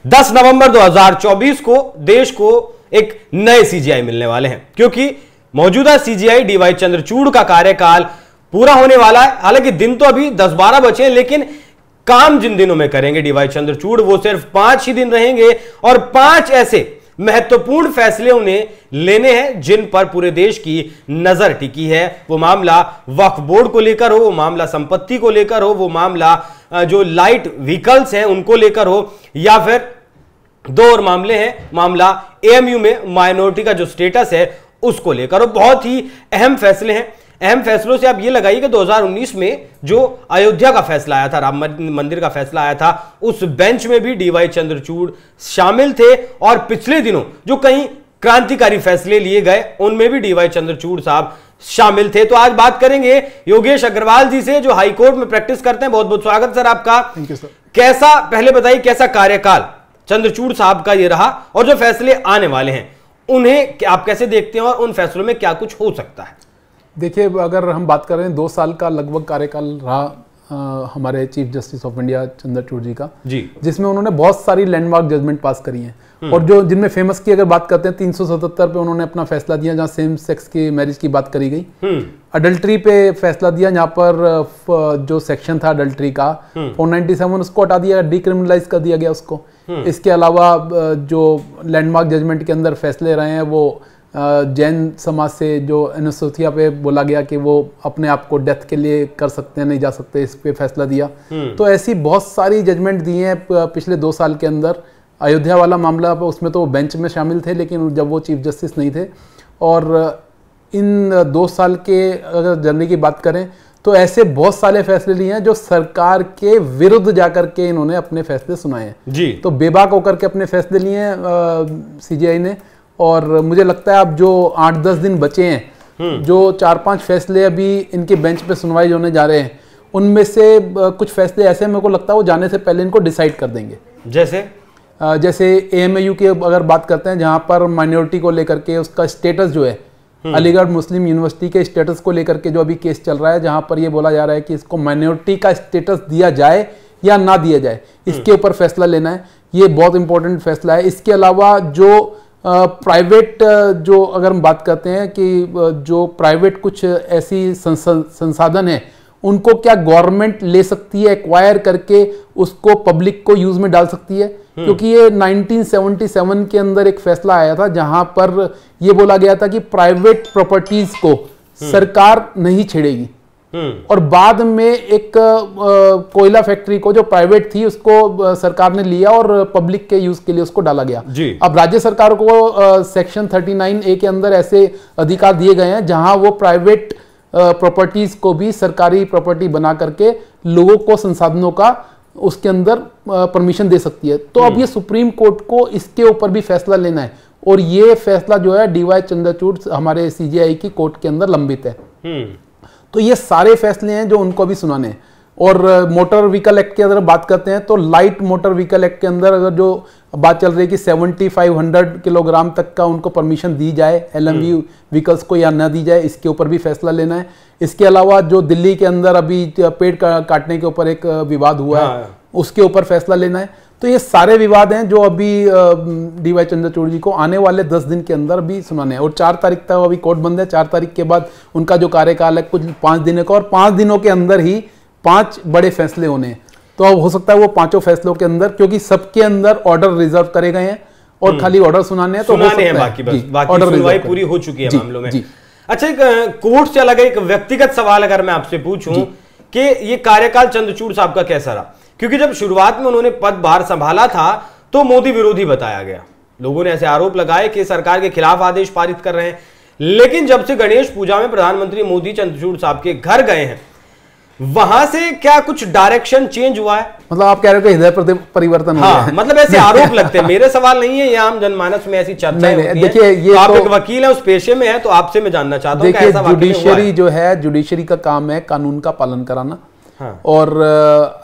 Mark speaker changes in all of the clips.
Speaker 1: 10 नवंबर 2024 को देश को एक नए सीजीआई मिलने वाले हैं, क्योंकि मौजूदा सीजीआई डीवाई चंद्रचूड़ का कार्यकाल पूरा होने वाला है। हालांकि दिन तो अभी 10-12 बचे हैं, लेकिन काम जिन दिनों में करेंगे डीवाई चंद्रचूड़ वो सिर्फ 5 ही दिन रहेंगे और 5 ऐसे महत्वपूर्ण फैसले उन्हें लेने हैं जिन पर पूरे देश की नजर टिकी है। वो मामला वक्फ बोर्ड को लेकर हो, वो मामला संपत्ति को लेकर हो, वो मामला जो लाइट व्हीकल्स हैं उनको लेकर हो, या फिर 2 और मामले हैं, मामला एएमयू में माइनॉरिटी का जो स्टेटस है उसको लेकर हो। बहुत ही अहम फैसले हैं। अहम फैसलों से आप ये लगाइए कि 2019 में जो अयोध्या का फैसला आया था, राम मंदिर का फैसला आया था, उस बेंच में भी डीवाई चंद्रचूड़ शामिल थे और पिछले दिनों जो कई क्रांतिकारी फैसले लिए गए उनमें भी डीवाई चंद्रचूड़ साहब शामिल थे। तो आज बात करेंगे योगेश अग्रवाल जी से, जो हाईकोर्ट में प्रैक्टिस करते हैं। बहुत बहुत स्वागत सर आपका।
Speaker 2: Thank you sir.
Speaker 1: कैसा, पहले बताइए कैसा कार्यकाल चंद्रचूड़ साहब का ये रहा और जो फैसले आने वाले हैं उन्हें आप कैसे देखते हैं और उन फैसलों में क्या कुछ हो सकता है?
Speaker 2: देखिए, अगर हम बात कर रहे हैं 2 साल का लगभग कार्यकाल रहा हमारे chief justice of India Chandrachud ji का, जिसमें उन्होंने बहुत सारी लैंडमार्क जजमेंट पास करी हैं। और जो जिनमें फेमस की अगर बात करते हैं 377 पे उन्होंने अपना फैसला दिया जहां सेम सेक्स की मैरिज की बात करी गई। अडल्ट्री पे फैसला दिया जहां पर जो सेक्शन था अडल्ट्री का 497 उसको हटा दिया, डिक्रिमिनलाइज कर दिया गया उसको। इसके अलावा जो लैंडमार्क जजमेंट के अंदर फैसले रहे हैं वो जैन समाज से जो अनुसूचिया पे बोला गया कि वो अपने आप को डेथ के लिए कर सकते हैं, नहीं जा सकते, इस पे फैसला दिया। तो ऐसी बहुत सारी जजमेंट दी हैं पिछले 2 साल के अंदर। अयोध्या वाला मामला उसमें तो वो बेंच में शामिल थे, लेकिन जब वो चीफ जस्टिस नहीं थे। और इन 2 साल के अगर जर्नी की बात करें तो ऐसे बहुत सारे फैसले लिए हैं जो सरकार के विरुद्ध जाकर के इन्होंने अपने फैसले सुनाए हैं जी। तो बेबाक होकर के अपने फैसले लिए हैं सीजीआई ने। और मुझे लगता है अब जो 8-10 दिन बचे हैं, जो 4-5 फैसले अभी इनके बेंच पे सुनवाई होने जा रहे हैं, उनमें से कुछ फैसले ऐसे मेरे को लगता है वो जाने से पहले इनको डिसाइड कर देंगे। जैसे एएमयू की अगर बात करते हैं, जहां पर माइनॉरिटी को लेकर के उसका स्टेटस जो है, अलीगढ़ मुस्लिम यूनिवर्सिटी के स्टेटस को लेकर के जो अभी केस चल रहा है, जहां पर ये बोला जा रहा है कि इसको माइनॉरिटी का स्टेटस दिया जाए या ना दिया जाए, इसके ऊपर फैसला लेना है। ये बहुत इंपॉर्टेंट फैसला है। इसके अलावा जो प्राइवेट जो अगर हम बात करते हैं कि जो प्राइवेट कुछ ऐसी संसाधन है उनको क्या गवर्नमेंट ले सकती है, एक्वायर करके उसको पब्लिक को यूज में डाल सकती है, क्योंकि ये 1977 के अंदर एक फैसला आया था जहां पर ये बोला गया था कि प्राइवेट प्रॉपर्टीज को सरकार नहीं छेड़ेगी। और बाद में एक कोयला फैक्ट्री को जो प्राइवेट थी उसको सरकार ने लिया और पब्लिक के यूज के लिए उसको डाला गया। अब राज्य सरकार को सेक्शन 39A के अंदर ऐसे अधिकार दिए गए हैं जहां वो प्राइवेट प्रॉपर्टीज को भी सरकारी प्रॉपर्टी बना करके लोगों को संसाधनों का उसके अंदर परमिशन दे सकती है। तो अब ये सुप्रीम कोर्ट को इसके ऊपर भी फैसला लेना है और ये फैसला जो है डीवाई चंद्रचूड़ हमारे सीजीआई की कोर्ट के अंदर लंबित है। तो ये सारे फैसले हैं जो उनको भी सुनाने हैं। और मोटर व्हीकल एक्ट की अगर बात करते हैं तो लाइट मोटर व्हीकल एक्ट के अंदर अगर जो बात चल रही है कि 7500 किलोग्राम तक का उनको परमिशन दी जाए एलएमवी व्हीकल्स को या ना दी जाए, इसके ऊपर भी फैसला लेना है। इसके अलावा जो दिल्ली के अंदर अभी पेड़ काटने के ऊपर एक विवाद हुआ है, उसके ऊपर फैसला लेना है। तो ये सारे विवाद हैं जो अभी डीवाई चंद्रचूड़ जी को आने वाले 10 दिन के अंदर भी सुनाने हैं। और 4 तारीख तक अभी कोर्ट बंद है। 4 तारीख के बाद उनका जो कार्यकाल है कुछ 5 दिनों का, और 5 दिनों के अंदर ही 5 बड़े फैसले होने हैं। तो अब हो सकता है वो 5 फैसलों के अंदर, क्योंकि सबके अंदर ऑर्डर रिजर्व करे गए हैं और खाली ऑर्डर सुनाने हैं, तो
Speaker 1: सुनाने हैं बाकी सुनवाई पूरी हो चुकी है मामलों में। अच्छा, एक कोर्ट से अलग एक व्यक्तिगत सवाल अगर मैं आपसे पूछूं कि ये कार्यकाल चंद्रचूड़ साहब का कैसा रहा, क्योंकि जब शुरुआत में उन्होंने पदभार संभाला था तो मोदी विरोधी बताया गया, लोगों ने ऐसे आरोप लगाए कि सरकार के खिलाफ आदेश पारित कर रहे हैं। लेकिन जब से गणेश पूजा में प्रधानमंत्री मोदी चंद्रचूड़ साहब के घर गए हैं, वहां से क्या कुछ डायरेक्शन चेंज हुआ है?
Speaker 2: मतलब आप कह रहे हो कि हृदय परिवर्तन हुआ है?
Speaker 1: मतलब ऐसे आरोप लगते हैं। मेरे सवाल नहीं है, ये आम जनमानस में ऐसी चर्चा है।
Speaker 2: देखिए, ये
Speaker 1: आप एक वकील है, उस पेशे में है, तो आपसे मैं जानना चाहता हूं।
Speaker 2: देखिए, जुडिशरी जो है, जुडिशरी का काम है कानून का पालन कराना। और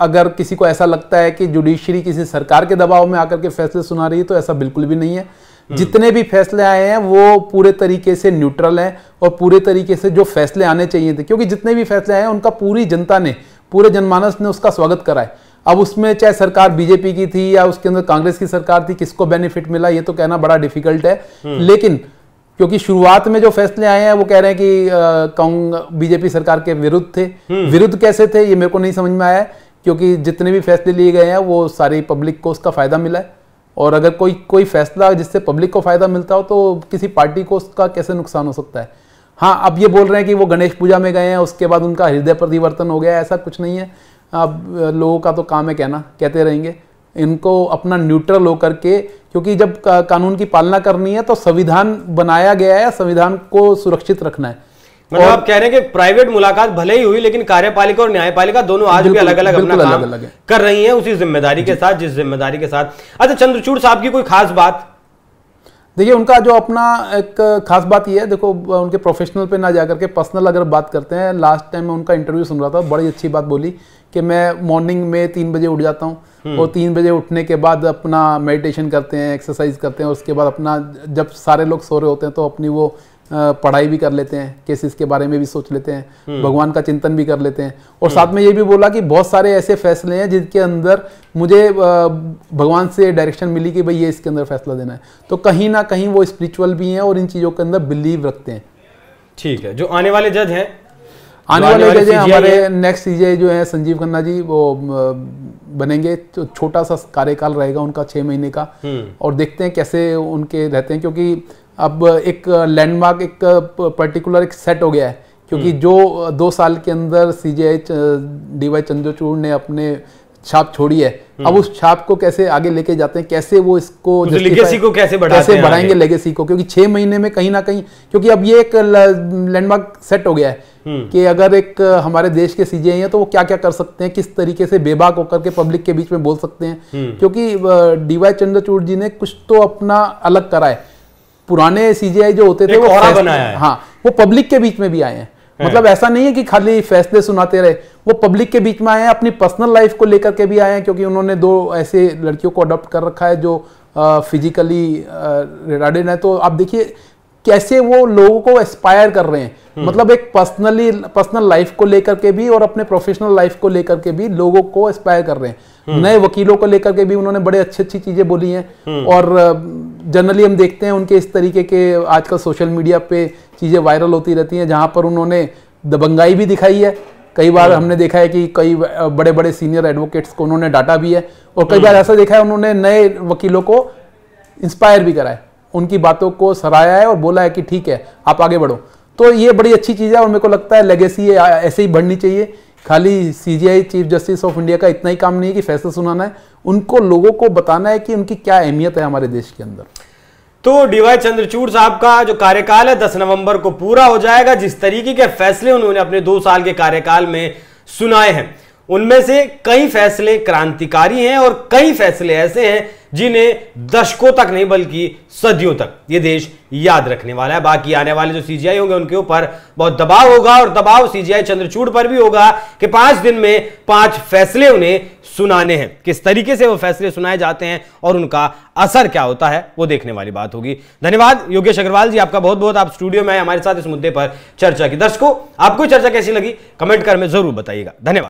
Speaker 2: अगर किसी को ऐसा लगता है कि जुडिशरी किसी सरकार के दबाव में आकर के फैसले सुना रही है, तो ऐसा बिल्कुल भी नहीं है। जितने भी फैसले आए हैं वो पूरे तरीके से न्यूट्रल हैं और पूरे तरीके से जो फैसले आने चाहिए थे, क्योंकि जितने भी फैसले आए हैं उनका पूरी जनता ने, पूरे जनमानस ने उसका स्वागत करा है। अब उसमें चाहे सरकार बीजेपी की थी या उसके अंदर कांग्रेस की सरकार थी, किसको बेनिफिट मिला ये तो कहना बड़ा डिफिकल्ट है। लेकिन क्योंकि शुरुआत में जो फैसले आए हैं वो कह रहे हैं कि बीजेपी सरकार के विरुद्ध थे। विरुद्ध कैसे थे ये मेरे को नहीं समझ में आया, क्योंकि जितने भी फैसले लिए गए हैं वो सारी पब्लिक को उसका फायदा मिला है। और अगर कोई फैसला जिससे पब्लिक को फायदा मिलता हो तो किसी पार्टी को उसका कैसे नुकसान हो सकता है। हाँ, अब ये बोल रहे हैं कि वो गणेश पूजा में गए हैं उसके बाद उनका हृदय परिवर्तन हो गया, ऐसा कुछ नहीं है। अब लोगों का तो काम है कहना, कहते रहेंगे। इनको अपना न्यूट्रल होकर के, क्योंकि जब कानून की पालना करनी है तो संविधान बनाया गया है, संविधान को सुरक्षित रखना है।
Speaker 1: मतलब आप कह रहे हैं कि प्राइवेट मुलाकात भले ही हुई लेकिन कार्यपालिका और न्यायपालिका दोनों आज भी अलग अलग अपना काम कर रही हैं उसी जिम्मेदारी के साथ, जिस जिम्मेदारी के साथ। अच्छा, चंद्रचूड़ साहब की कोई खास बात?
Speaker 2: देखिए, उनका जो अपना एक खास बात ये है, देखो उनके प्रोफेशनल पे ना जाकर के पर्सनल अगर बात करते हैं, लास्ट टाइम मैं उनका इंटरव्यू सुन रहा था, बड़ी अच्छी बात बोली कि मैं मॉर्निंग में 3 बजे उठ जाता हूँ और 3 बजे उठने के बाद अपना मेडिटेशन करते हैं, एक्सरसाइज करते हैं, उसके बाद अपना जब सारे लोग सो रहे होते हैं तो अपनी वो पढ़ाई भी कर लेते हैं, केसेस के बारे में भी सोच लेते हैं, भगवान का चिंतन भी कर लेते हैं। और साथ में ये भी बोला कि बहुत सारे ऐसे फैसले हैं जिनके अंदर मुझे भगवान से डायरेक्शन मिली कि भाई ये इसके अंदर फैसला देना है। तो कहीं ना कहीं वो स्पिरिचुअल भी हैं और इन चीज़ों के अंदर बिलीव रखते हैं।
Speaker 1: ठीक है, जो आने वाले जज हैं,
Speaker 2: आने वाले जज हैं हमारे नेक्स्ट सीजे जो है संजीव खन्ना जी, वो बनेंगे। तो छोटा सा कार्यकाल रहेगा उनका 6 महीने का, और देखते हैं कैसे उनके रहते हैं, क्योंकि अब एक लैंडमार्क एक पर्टिकुलर एक सेट हो गया है। क्योंकि जो 2 साल के अंदर सीजेआई डीवाई चंद्रचूड़ ने अपने छाप छोड़ी है, अब उस छाप को कैसे आगे लेके जाते हैं, कैसे वो इसको
Speaker 1: लेगेसी को कैसे
Speaker 2: बढ़ाएंगे लेगेसी को, क्योंकि 6 महीने में कहीं ना कहीं, क्योंकि अब ये एक लैंडमार्क सेट हो गया है कि अगर एक हमारे देश के सीजेआई हैं तो वो क्या क्या कर सकते हैं, किस तरीके से बेबाक होकर के पब्लिक के बीच में बोल सकते हैं। क्योंकि डीवाई चंद्रचूड़ जी ने कुछ तो अपना अलग करा है। पुराने सीजेआई जो होते थे वो
Speaker 1: बनाया है।
Speaker 2: हाँ, वो पब्लिक के बीच में भी आए हैं। मतलब ऐसा नहीं है कि खाली फैसले सुनाते रहे, वो पब्लिक के बीच में आए हैं, अपनी पर्सनल लाइफ को लेकर के भी आए हैं। क्योंकि उन्होंने 2 ऐसे लड़कियों को अडॉप्ट कर रखा है जो फिजिकली रिटार्डेड है। तो आप देखिए कैसे वो लोगों को एस्पायर कर रहे हैं। मतलब एक पर्सनल लाइफ को लेकर के भी और अपने प्रोफेशनल लाइफ को लेकर के भी लोगों को एस्पायर कर रहे हैं। नए वकीलों को लेकर के भी उन्होंने बड़े अच्छी चीजें बोली हैं। और जनरली हम देखते हैं उनके इस तरीके के आजकल सोशल मीडिया पे चीजें वायरल होती रहती हैं, जहां पर उन्होंने दबंगाई भी दिखाई है। कई बार हमने देखा है कि कई बड़े बड़े सीनियर एडवोकेट्स को उन्होंने डांटा भी है, और कई बार ऐसा देखा है उन्होंने नए वकीलों को इंस्पायर भी करा है, उनकी बातों को सराहा है और बोला है कि ठीक है आप आगे बढ़ो। तो ये बड़ी अच्छी चीज़ है और मेरे को लगता है लेगेसी ऐसे ही बढ़नी चाहिए। खाली CJI chief justice of India का इतना ही काम नहीं है कि फैसला सुनाना है, उनको लोगों को बताना है कि उनकी क्या अहमियत है हमारे देश के अंदर।
Speaker 1: तो डीवाई चंद्रचूड़ साहब का जो कार्यकाल है 10 नवंबर को पूरा हो जाएगा। जिस तरीके के फैसले उन्होंने अपने 2 साल के कार्यकाल में सुनाए हैं, उनमें से कई फैसले क्रांतिकारी हैं और कई फैसले ऐसे हैं जिन्हें दशकों तक नहीं बल्कि सदियों तक ये देश याद रखने वाला है। बाकी आने वाले जो सीजेआई होंगे उनके ऊपर बहुत दबाव होगा, और दबाव सीजेआई चंद्रचूड़ पर भी होगा कि 5 दिन में 5 फैसले उन्हें सुनाने हैं। किस तरीके से वो फैसले सुनाए जाते हैं और उनका असर क्या होता है वो देखने वाली बात होगी। धन्यवाद योगेश अग्रवाल जी, आपका बहुत बहुत, आप स्टूडियो में आए हमारे साथ इस मुद्दे पर चर्चा की। दर्शकों, आपको चर्चा कैसी लगी कमेंट कर में जरूर बताइएगा। धन्यवाद।